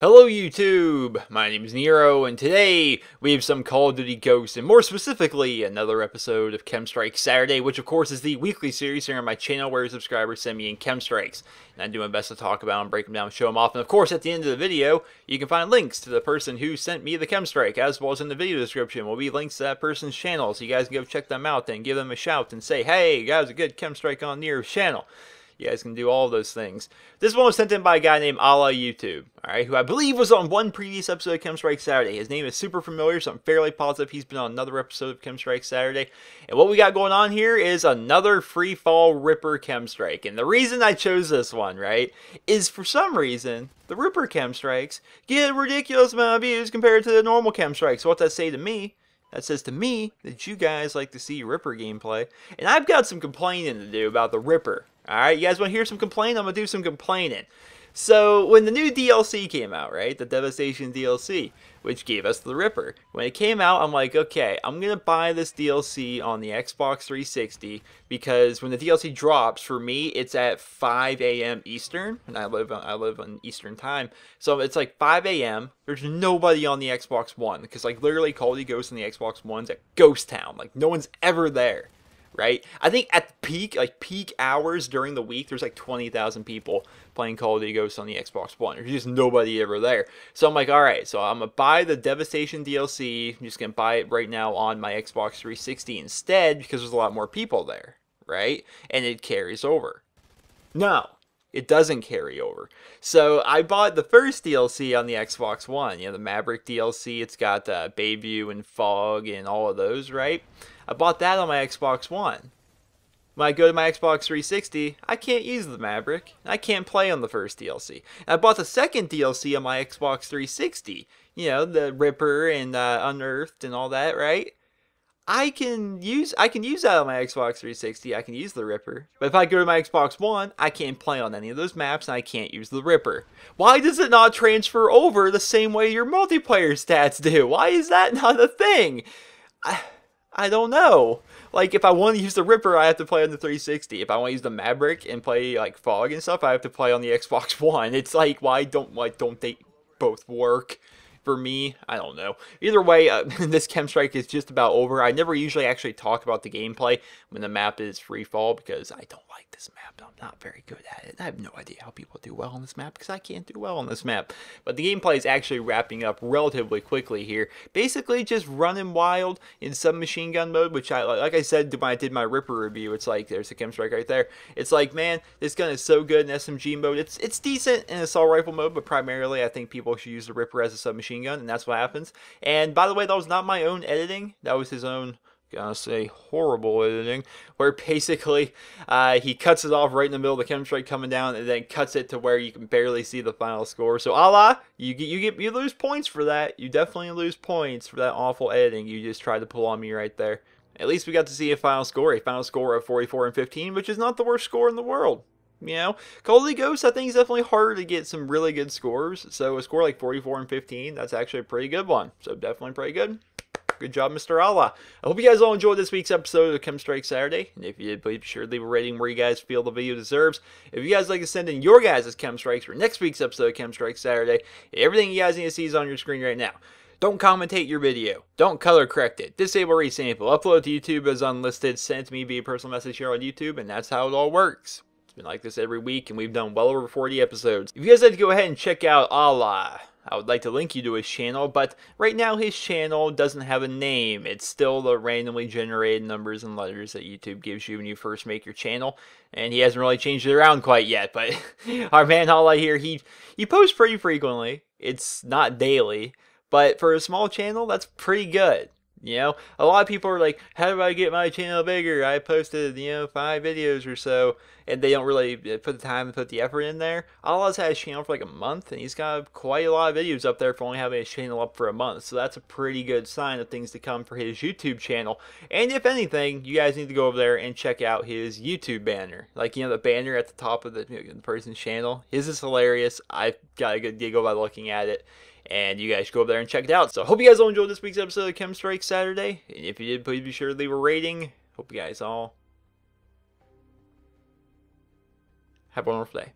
Hello YouTube, my name is Nero, and today we have some Call of Duty Ghosts, and more specifically, another episode of KEM Strike Saturday, which of course is the weekly series here on my channel where subscribers send me in KEM Strikes. And I do my best to talk about them, break them down, show them off, and of course at the end of the video, you can find links to the person who sent me the KEM Strike, as well as in the video description will be links to that person's channel, so you guys can go check them out and give them a shout and say, hey, guys, a good KEM Strike on Nero's channel. You guys can do all of those things. This one was sent in by a guy named Allah YouTube, alright, who I believe was on one previous episode of KEM Strike Saturday. His name is super familiar, so I'm fairly positive he's been on another episode of KEM Strike Saturday. And what we got going on here is another free fall Ripper KEM Strike. And the reason I chose this one, right, is for some reason, the Ripper KEM Strikes get a ridiculous amount of views compared to the normal KEM Strikes. So what that say to me? That says to me that you guys like to see Ripper gameplay. And I've got some complaining to do about the Ripper. Alright, you guys want to hear some complaining? I'm going to do some complaining. So, when the new DLC came out, right, the Devastation DLC, which gave us the Ripper, when it came out, I'm like, okay, I'm going to buy this DLC on the Xbox 360, because when the DLC drops, for me, it's at 5 a.m. Eastern, and I live on Eastern time, so it's like 5 a.m., there's nobody on the Xbox One, because like literally Call of Duty Ghosts on the Xbox One's at Ghost Town, like no one's ever there. Right? I think at the peak, like peak hours during the week, there's like 20,000 people playing Call of Duty Ghosts on the Xbox One. There's just nobody ever there. So I'm like, alright, so I'm going to buy the Devastation DLC. I'm just going to buy it right now on my Xbox 360 instead because there's a lot more people there. Right? And it carries over. No. It doesn't carry over. So I bought the first DLC on the Xbox One. You know, the Maverick DLC. It's got Bayview and Fog and all of those, right? I bought that on my Xbox One. When I go to my Xbox 360, I can't use the Maverick. I can't play on the first DLC. And I bought the second DLC on my Xbox 360. You know, the Ripper and Unearthed and all that, right? I can use that on my Xbox 360. I can use the Ripper. But if I go to my Xbox One, I can't play on any of those maps and I can't use the Ripper. Why does it not transfer over the same way your multiplayer stats do? Why is that not a thing? I don't know. Like, if I want to use the Ripper, I have to play on the 360. If I want to use the Maverick and play, like, Fog and stuff, I have to play on the Xbox One. It's like, why don't they both work? For me, I don't know. Either way, this KEM Strike is just about over. I never usually actually talk about the gameplay when the map is free fall because I don't like this map. I'm not very good at it. I have no idea how people do well on this map because I can't do well on this map. But the gameplay is actually wrapping up relatively quickly here. Basically, just running wild in submachine gun mode, which like I said when I did my Ripper review, it's like, there's a KEM Strike right there. It's like, man, this gun is so good in SMG mode. It's decent in assault rifle mode, but primarily I think people should use the Ripper as a submachine gun, and that's what happens. And by the way, that was not my own editing. That was his own, gotta say, horrible editing, where basically he cuts it off right in the middle of the KEM Strike coming down and then cuts it to where you can barely see the final score. So Allah, you lose points for that. You definitely lose points for that awful editing you just tried to pull on me right there. At least we got to see a final score of 44 and 15, which is not the worst score in the world. You know, Call of Duty Ghosts, I think it's definitely harder to get some really good scores. So a score like 44 and 15, that's actually a pretty good one. So definitely pretty good. Good job, Mr. Allah. I hope you guys all enjoyed this week's episode of KEM Strike Saturday. And if you did, please be sure to leave a rating where you guys feel the video deserves. If you guys like to send in your guys' KEM Strikes for next week's episode of KEM Strike Saturday, everything you guys need to see is on your screen right now. Don't commentate your video. Don't color correct it. Disable resample. Upload to YouTube as unlisted. Send it to me via personal message here on YouTube, and that's how it all works. It's been like this every week, and we've done well over 40 episodes. If you guys like to go ahead and check out Allah, I would like to link you to his channel, but right now his channel doesn't have a name. It's still the randomly generated numbers and letters that YouTube gives you when you first make your channel, and he hasn't really changed it around quite yet, but our man Allah here, he posts pretty frequently. It's not daily, but for a small channel, that's pretty good. You know, a lot of people are like, how do I get my channel bigger? I posted, 5 videos or so, and they don't really put the time and put the effort in there. Allah's had his channel for like a month, and he's got quite a lot of videos up there for only having his channel up for a month. So that's a pretty good sign of things to come for his YouTube channel. And if anything, you guys need to go over there and check out his YouTube banner. Like, the banner at the top of the person's channel. His is hilarious. I've got a good giggle by looking at it. And you guys should go over there and check it out. So, hope you guys all enjoyed this week's episode of KEM Strike Saturday. And if you did, please be sure to leave a rating. Hope you guys all Have a wonderful day.